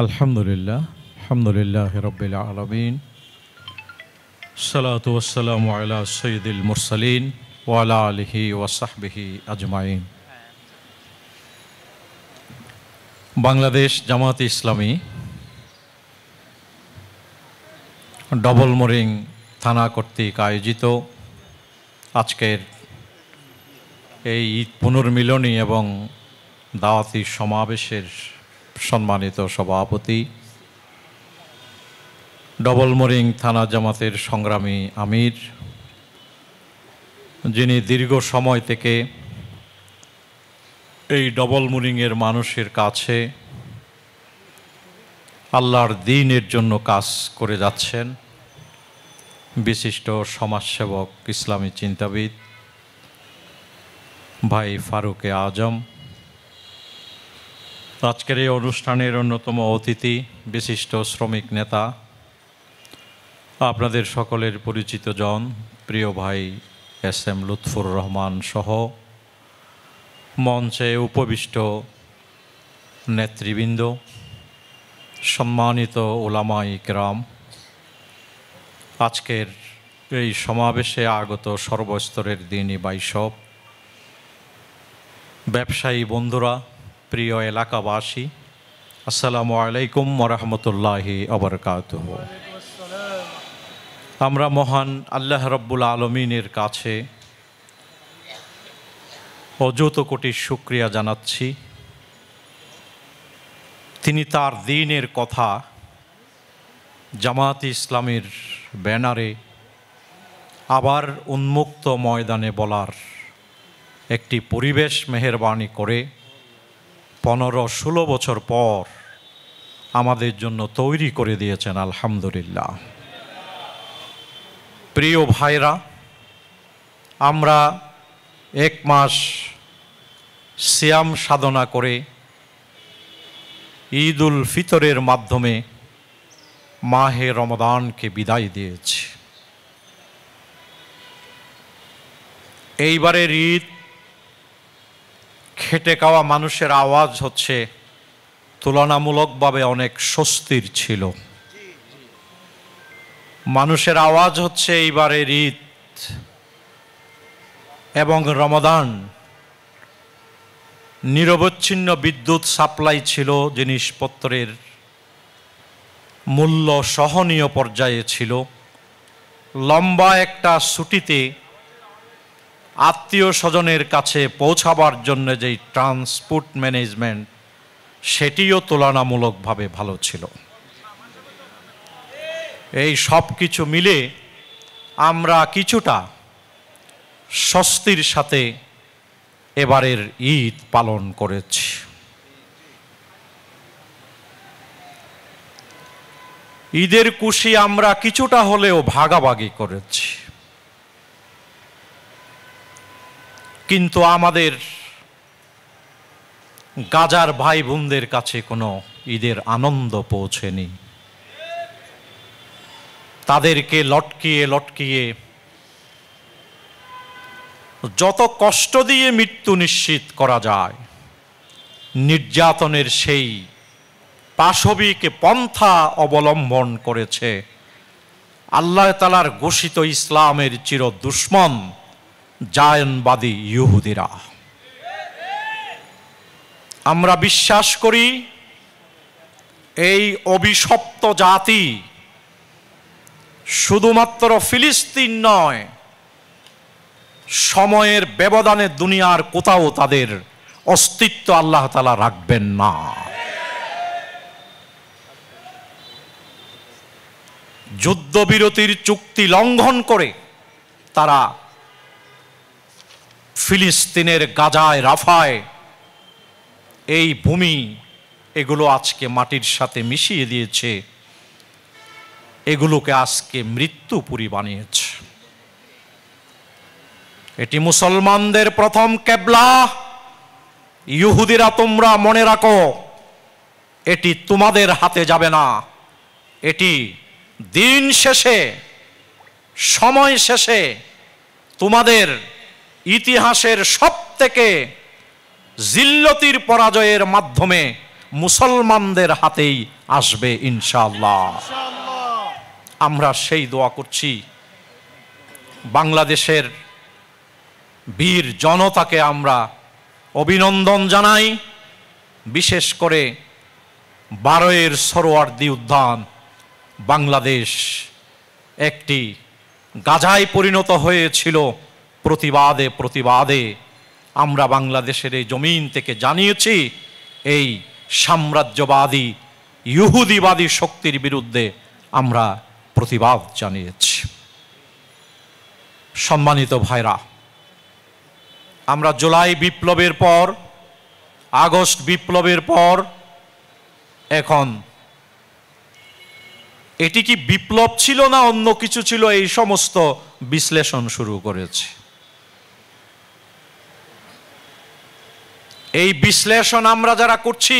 আলহামদুলিল্লাহ, আলহামদুলিল্লাহ রব্বিল আলামিন, সালাতু ওয়াসসালামু আলা সাইয়্যিদিল মুরসালিন ওয়া আলা আলিহি ওয়া সাহবিহি আজমাইন। বাংলাদেশ জামায়াতে ইসলামী ডবলমুরিং থানা কর্তৃক আয়োজিত আজকের এই ঈদ পুনর্মিলনী এবং দাওয়াতি সমাবেশের সম্মানিত সভাপতি, ডবলমুরিং থানা জামাতের সংগ্রামী আমির, যিনি দীর্ঘ সময় থেকে এই ডবলমুরিংয়ের মানুষের কাছে আল্লাহর দ্বীনের জন্য কাজ করে যাচ্ছেন, বিশিষ্ট সমাজসেবক, ইসলামী চিন্তাবিদ ভাই ফারুকে আজম, আজকের এই অনুষ্ঠানের অন্যতম অতিথি, বিশিষ্ট শ্রমিক নেতা, আপনাদের সকলের পরিচিত জন, প্রিয় ভাই এস.এম. লুৎফুর রহমান সহ মঞ্চে উপবিষ্ট নেতৃবৃন্দ, সম্মানিত ওলামায়ে কেরাম, আজকের এই সমাবেশে আগত সর্বস্তরের দ্বীনী ভাইসব, ব্যবসায়ী বন্ধুরা, প্রিয় এলাকাবাসী, আসসালামু আলাইকুম ওয়া রাহমাতুল্লাহি ওয়া বারাকাতুহু। আমরা মহান আল্লাহ রাব্বুল আলামিনের কাছে অযুত কোটি শুকরিয়া জানাচ্ছি। তিনি তার দ্বীনের কথা জামায়াতে ইসলামীর ব্যানারে আবার উন্মুক্ত ময়দানে বলার একটি পরিবেশ মেহেরবানি করে 15-16 বছর পর আমাদের জন্য তৈরি করে দিয়েছেন, আলহামদুলিল্লাহ। প্রিয় ভাইরা, আমরা 1 মাস সিয়াম সাধনা করে ঈদ উল ফিতরের মাধ্যমে মাহে রমাদানকে বিদায় দিয়েছি। এইবারের ঈদ খেটে খাওয়া মানুষের আওয়াজ হচ্ছে তুলনামূলকভাবে অনেক স্বস্তির ছিল। মানুষের আওয়াজ হচ্ছে এইবারের ঈদ এবং রমাদান নিরবচ্ছিন্ন বিদ্যুৎ সাপ্লাই ছিল, জিনিসপত্রের মূল্য সহনীয় পর্যায়ে ছিল, লম্বা একটা ছুটিতে আত্মীয় স্বজনের কাছে পৌঁছাবার জন্য যেই ট্রান্সপোর্ট ম্যানেজমেন্ট, সেটিও তুলনামূলকভাবে ভালো ছিল। এই সব কিছু মিলে আমরা কিছুটা স্বস্তির সাথে এবারের ঈদ পালন করেছি। ঈদের খুশি আমরা কিছুটা হলেও ভাগাভাগি করেছি, কিন্তু আমাদের গাজার ভাই বোনদের কাছে কোনো ঈদের আনন্দ পৌঁছেনি। তাদেরকে লটকিয়ে লটকিয়ে যত কষ্ট দিয়ে মৃত্যু নিশ্চিত করা যায়, নির্যাতনের সেই পাশবিক পন্থা অবলম্বন করেছে আল্লাহ তাআলার ঘোষিত ইসলামের চির দুশ্মন জায়নবাদী ইহুদিরা। আমরা বিশ্বাস করি এই অভিশপ্ত জাতি শুধুমাত্র ফিলিস্তিন নয়, সময়ের ব্যবধানে দুনিয়ার কোথাও তাদের অস্তিত্ব আল্লাহ তাআলা রাখবেন না। যুদ্ধবিরতির চুক্তি লঙ্ঘন করে তারা ফিলিস্তিনের গাজায়, রাফায়, এই ভূমি, এগুলো আজকে মাটির সাথে মিশিয়ে দিয়েছে, এগুলোকে আজকে মৃত্যুপুরী বানিয়েছে। এটি মুসলমানদের প্রথম কেবলা। ইহুদিরা, তোমরা মনে রাখো, এটি তোমাদের হাতে যাবে না। এটি দিন শেষে, সময় শেষে তোমাদের ইতিহাসের সবথেকে জিল্লতির পরাজয়ের মাধ্যমে মুসলমানদের হাতেই আসবে ইনশাআল্লাহ। আমরা সেই দোয়া করছি, বাংলাদেশের বীর জনতাকে আমরা অভিনন্দন জানাই। বিশেষ করে 12-এর সরোয়ার্দী উদ্যান বাংলাদেশ একটি গাজায় পরিণত হয়েছিল। প্রতিবাদে প্রতিবাদে আমরা বাংলাদেশের এই জমিন থেকে জানিয়েছি এই সাম্রাজ্যবাদী ইহুদিবাদী শক্তির বিরুদ্ধে আমরা প্রতিবাদ জানিয়েছি। সম্মানিত ভাইরা, আমরা জুলাই বিপ্লবের পর, আগস্ট বিপ্লবের পর এখন এটি কি বিপ্লব ছিল না অন্য কিছু ছিল, এই সমস্ত বিশ্লেষণ শুরু করেছে। এই বিশ্লেষণ আমরা যারা করছি,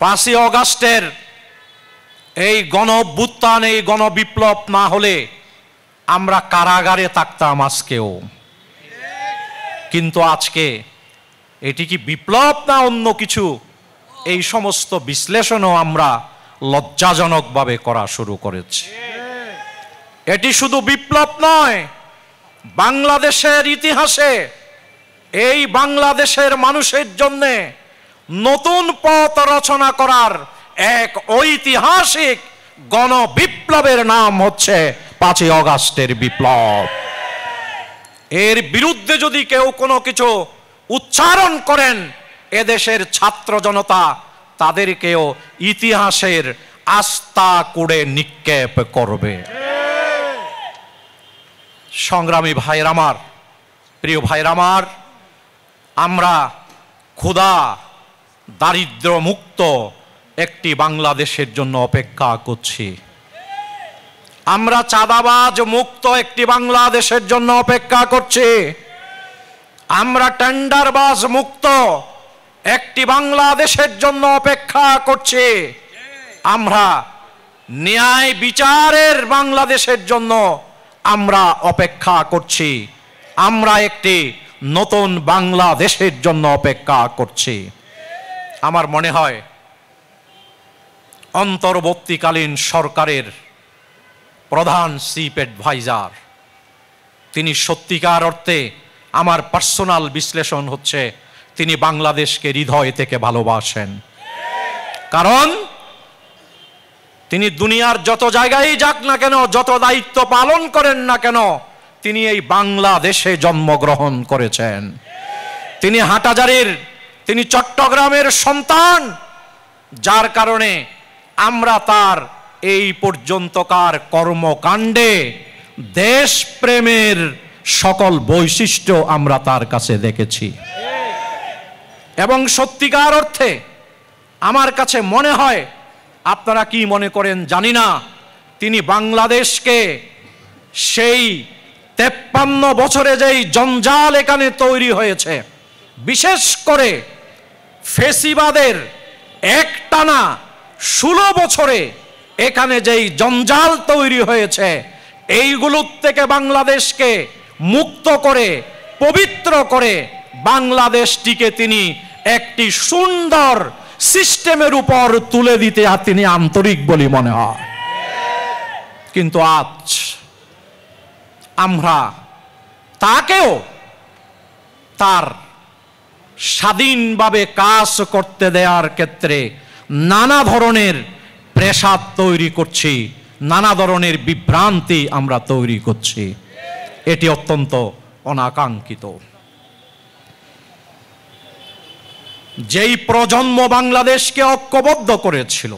5ই অগাস্টের এই গণঅভ্যুত্থান, এই গণবিপ্লব না হলে আমরা কারাগারে থাকতাম আজকেও। কিন্তু আজকে এটি কি বিপ্লব না অন্য কিছু, এই সমস্ত বিশ্লেষণও আমরা লজ্জাজনকভাবে করা শুরু করেছি। এটি শুধু বিপ্লব নয়, বাংলাদেশের ইতিহাসে এই বাংলাদেশের মানুষের জন্য নতুন পথ রচনা করার এক ঐতিহাসিক গণবিপ্লবের নাম হচ্ছে 5ই অগাস্টের বিপ্লব। এর বিরুদ্ধে যদি কেউ কোনো কিছু উচ্চারণ করেন, এদেশের ছাত্র জনতা তাদেরকেও ইতিহাসের আস্থা কুড়ে নিক্ষেপ করবে। সংগ্রামী ভাইরা আমার, প্রিয় ভাইরা আমার, আমরা ক্ষুধা দারিদ্র মুক্ত একটি বাংলাদেশের জন্য অপেক্ষা করছি। আমরা চাঁদাবাজ মুক্ত একটি বাংলাদেশের জন্য অপেক্ষা করছি। আমরা টেন্ডারবাজ মুক্ত একটি বাংলাদেশের জন্য অপেক্ষা করছি। আমরা ন্যায় বিচারের বাংলাদেশের জন্য আমরা অপেক্ষা করছি। আমরা একটি নতুন বাংলাদেশের জন্য অপেক্ষা করছি। আমার মনে হয় অন্তর্বর্তীকালীন সরকারের প্রধান চিফ অ্যাডভাইজার, তিনি সত্যিকার অর্থে, আমার পার্সোনাল বিশ্লেষণ হচ্ছে, তিনি বাংলাদেশকে হৃদয় থেকে ভালোবাসেন। কারণ তিনি দুনিয়ার যত জায়গায় যাক না কেন, যত দায়িত্ব পালন করেন না কেন, তিনি এই বাংলাদেশে জন্মগ্রহণ করেছেন। তিনি হাটহাজারীর, তিনি চট্টগ্রামের সন্তান, যার কারণে আমরা তার এই পর্যন্তকার কর্মকাণ্ডে দেশপ্রেমের সকল বৈশিষ্ট্য আমরা তার কাছে দেখেছি। এবং সত্যিকার অর্থে আমার কাছে মনে হয়, আপনারা কি মনে করেন জানি না, তিনি বাংলাদেশকে সেই 53 বছরে যেই জঞ্জাল এখানে তৈরি হয়েছে, বিশেষ করে ফেসিবাদের একটানা 16 বছরে এখানে যেই জঞ্জাল তৈরি হয়েছে, এইগুলোর থেকে বাংলাদেশকে মুক্ত করে, পবিত্র করে বাংলাদেশটিকে তিনি একটি সুন্দর সিস্টেমের উপর তুলে দিতে তিনি আন্তরিক বলে মনে হয়। কিন্তু আজ আমরা তাকেও তার স্বাধীনভাবে কাজ করতে দেওয়ার ক্ষেত্রে নানা ধরনের প্রেসার তৈরি করছি, নানা ধরনের বিভ্রান্তি আমরা তৈরি করছি। এটি অত্যন্ত অনাকাঙ্ক্ষিত। যেই প্রজন্ম বাংলাদেশকে ঐক্যবদ্ধ করেছিল,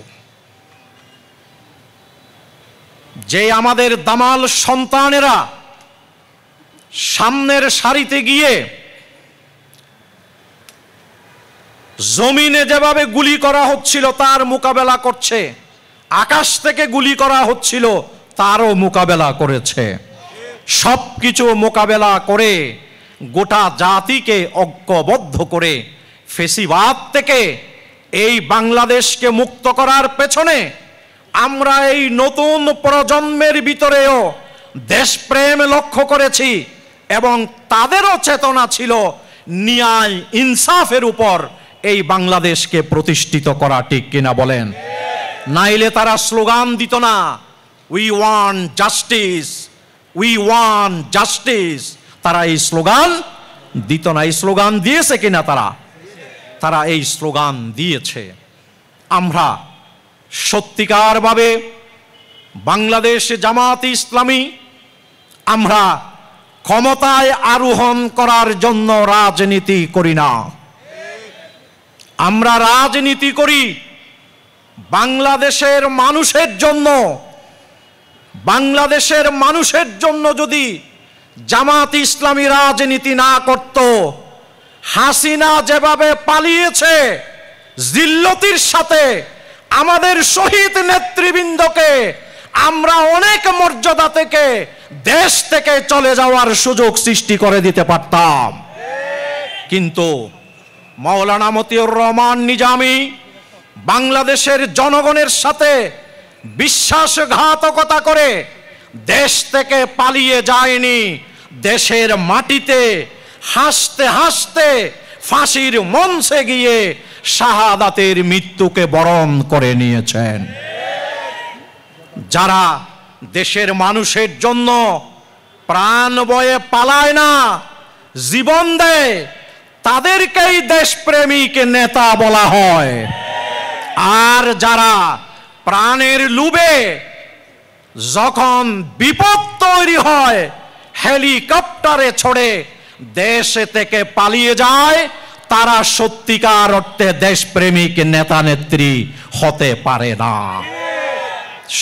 যে আমাদের দামাল সন্তানেরা সামনের সারিতে গিয়ে জমিনে যেভাবে গুলি করা হচ্ছিল তার মোকাবেলা করছে, আকাশ থেকে গুলি করা হচ্ছিল তারও মোকাবেলা করেছে। সবকিছু মোকাবেলা করে গোটা জাতিকে ঐক্যবদ্ধ করে ফেসিবাদ থেকে এই বাংলাদেশকে মুক্ত করার পেছনে আমরা এই নতুন প্রজন্মের ভিতরেও দেশপ্রেম লক্ষ্য করেছি এবং তাদেরও চেতনা ছিল ন্যায় ইনসাফের উপর এই বাংলাদেশকে প্রতিষ্ঠিত করা, ঠিক কিনা বলেন? নাইলে তারা স্লোগান দিত না, we want justice, we want justice. তারা এই স্লোগান দিত না। এই স্লোগান দিয়েছে কিনা? তারা এই স্লোগান দিয়েছে। আমরা সত্যিকারভাবে বাংলাদেশ জামাত ইসলামী আমরা ক্ষমতায় আরোহণ করার জন্য রাজনীতি করি না। আমরা রাজনীতি করি বাংলাদেশের মানুষের জন্য। বাংলাদেশের মানুষের জন্য যদি জামাত ইসলামী রাজনীতি না করত, হাসিনা যেভাবে পালিয়েছে জিল্লতির সাথে আমাদের শহীদ নেতৃবৃন্দকে আমরা অনেক মর্যাদা থেকে দেশ থেকে চলে যাওয়ার সুযোগ সৃষ্টি করে দিতে পারতাম। কিন্তু মাওলানা মতিউর রহমান নিজামী বাংলাদেশের জনগণের সাথে বিশ্বাসঘাতকতা করে দেশ থেকে পালিয়ে যায়নি, দেশের মাটিতে হাসতে হাসতে ফাঁসির মঞ্চে গিয়ে শাহাদাতের মৃত্যুকে বরণ করে নিয়েছেন। যারা দেশের মানুষের জন্য প্রাণ বয়ে পালায় না, জীবন দেয়, তাদেরকেই দেশপ্রেমিক নেতা বলা হয়। আর যারা প্রাণের লোভে যখন বিপদ তৈরি হয় হেলিকপ্টারে চড়ে দেশ থেকে পালিয়ে যায়, তারা সত্যিকার অর্থে দেশপ্রেমিক নেতা নেত্রী হতে পারে না।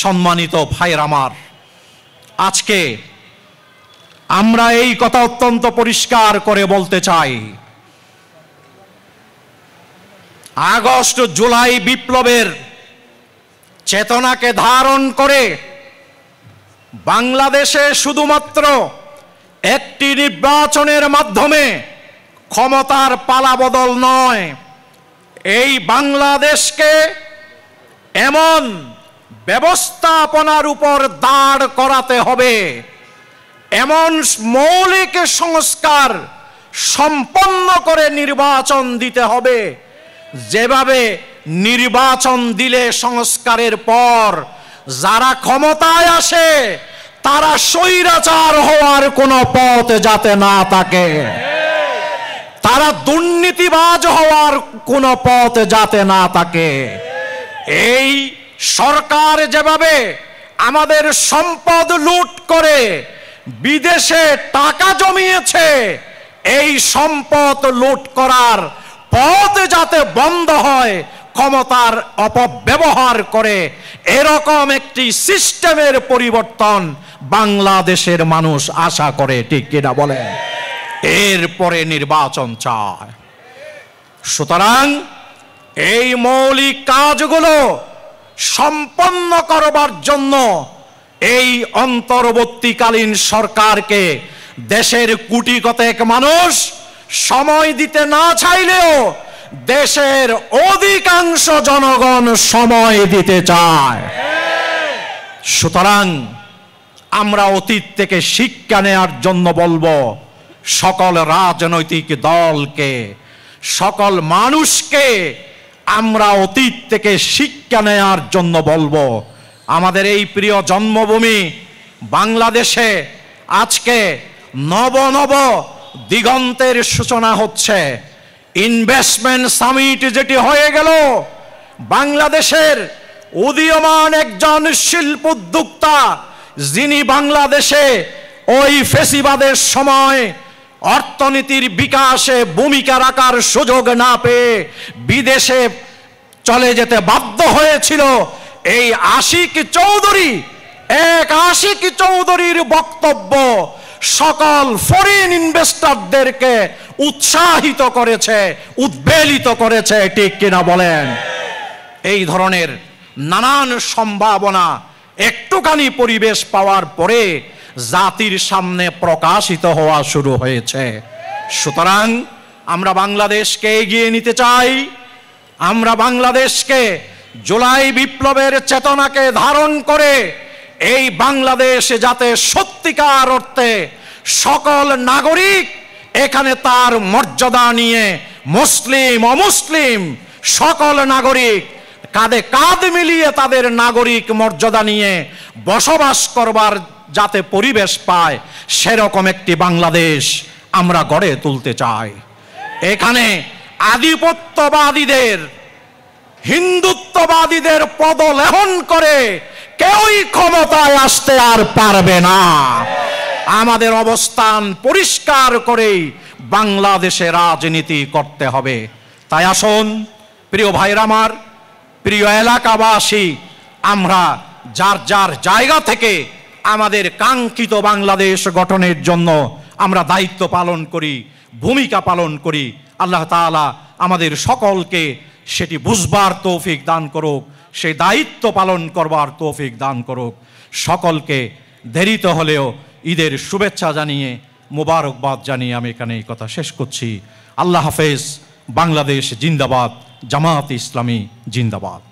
সম্মানিত ভাইয়ের আমার, আজকে আমরা এই কথা অত্যন্ত পরিষ্কার করে বলতে চাই, আগস্ট জুলাই বিপ্লবের চেতনাকে ধারণ করে বাংলাদেশে শুধুমাত্র একটি নির্বাচনের মাধ্যমে ক্ষমতার পালাবদল নয়, এই বাংলাদেশকে এমন ব্যবস্থাপনার উপর দাঁড় করাতে হবে, এমন মৌলিক সংস্কার সম্পন্ন করে নির্বাচন দিতে হবে, যেভাবে নির্বাচন দিলে সংস্কারের পর যারা ক্ষমতায় আসে তারা স্বৈরাচার হওয়ার কোনো পথ যাতে না থাকে, তারা দুর্নীতিবাজ হওয়ার কোনো পথ যাতে না থাকে। এই সরকার যেভাবে আমাদের সম্পদ লুট করে বিদেশে টাকা জমিয়েছে, এই সম্পদ লুট করার পথ যাতে বন্ধ হয়, ক্ষমতার অপব্যবহার করে এরকম একটি সিস্টেমের পরিবর্তন বাংলাদেশের মানুষ আশা করে, ঠিক কিনা বলেন? এরপরে নির্বাচন চায়। সুতরাং এই মৌলিক কাজগুলো সম্পন্ন করবার জন্য এই অন্তর্বর্তীকালীন সরকারকে দেশের কোটি কতেক মানুষ সময় দিতে না চাইলেও দেশের অধিকাংশ জনগণ সময় দিতে চায়। সুতরাং আমরা অতীত থেকে শিক্ষা নেওয়ার জন্য বলবো সকল রাজনৈতিক দলকে, সকল মানুষকে আমরা অতীত থেকে শিক্ষা নেওয়ার জন্য বলবো। আমাদের এই প্রিয় জন্মভূমি বাংলাদেশে আজকে নব নব দিগন্তের সূচনা হচ্ছে। ইনভেস্টমেন্ট সামিট যেটি হয়ে গেল, বাংলাদেশের উদীয়মান একজন শিল্প উদ্যোক্তা যিনি বাংলাদেশে ওই ফেসিবাদের সময় অর্থনীতির বিকাশে ভূমিকা রাখার সুযোগ না পেয়ে বিদেশে চলে যেতে বাধ্য হয়েছিল, এই আশিক চৌধুরী, এক আশিক চৌধুরীর বক্তব্য সকল ফরেন ইনভেস্টরদেরকে উৎসাহিত করেছে, উদ্বেলিত করেছে, ঠিক কিনা বলেন? এই ধরনের নানান সম্ভাবনা একটুখানি পরিবেশ পাওয়ার পরে জাতির সামনে প্রকাশিত হওয়া শুরু হয়েছে। সুতরাং আমরা বাংলাদেশকে এগিয়ে নিতে চাই। আমরা বাংলাদেশকে জুলাই বিপ্লবের চেতনাকে ধারণ করে এই বাংলাদেশ যাতে সত্যিকার অর্থে সকল নাগরিক এখানে তার মর্যাদা নিয়ে মুসলিম অমুসলিম সকল নাগরিক কাঁধে কাঁধ মিলিয়ে তাদের নাগরিক মর্যাদা নিয়ে বসবাস করবার যাতে পরিবেশ পায়, সেরকম একটি বাংলাদেশ আমরা গড়ে তুলতে চাই। এখানে আধিপত্যবাদীদের, হিন্দুত্ববাদীদের পদলেহন করে কেউই ক্ষমতায় আসতে আর পারবে না। আমাদের অবস্থান পরিষ্কার করেই বাংলাদেশে রাজনীতি করতে হবে। তাই আসুন প্রিয় ভাইরা আমার, প্রিয় এলাকাবাসী, আমরা যার যার জায়গা থেকে আমাদের কাঙ্ক্ষিত বাংলাদেশ গঠনের জন্য আমরা দায়িত্ব পালন করি, ভূমিকা পালন করি। আল্লাহ তাআলা আমাদের সকলকে সেটি বুঝবার তৌফিক দান করুক, সেই দায়িত্ব পালন করবার তৌফিক দান করুক। সকলকে দেরিতে হলেও ঈদের শুভেচ্ছা জানিয়ে, মোবারকবাদ জানিয়ে আমি এখানে এই কথা শেষ করছি। আল্লাহ হাফেজ। বাংলাদেশ জিন্দাবাদ, জামাত ইসলামী জিন্দাবাদ।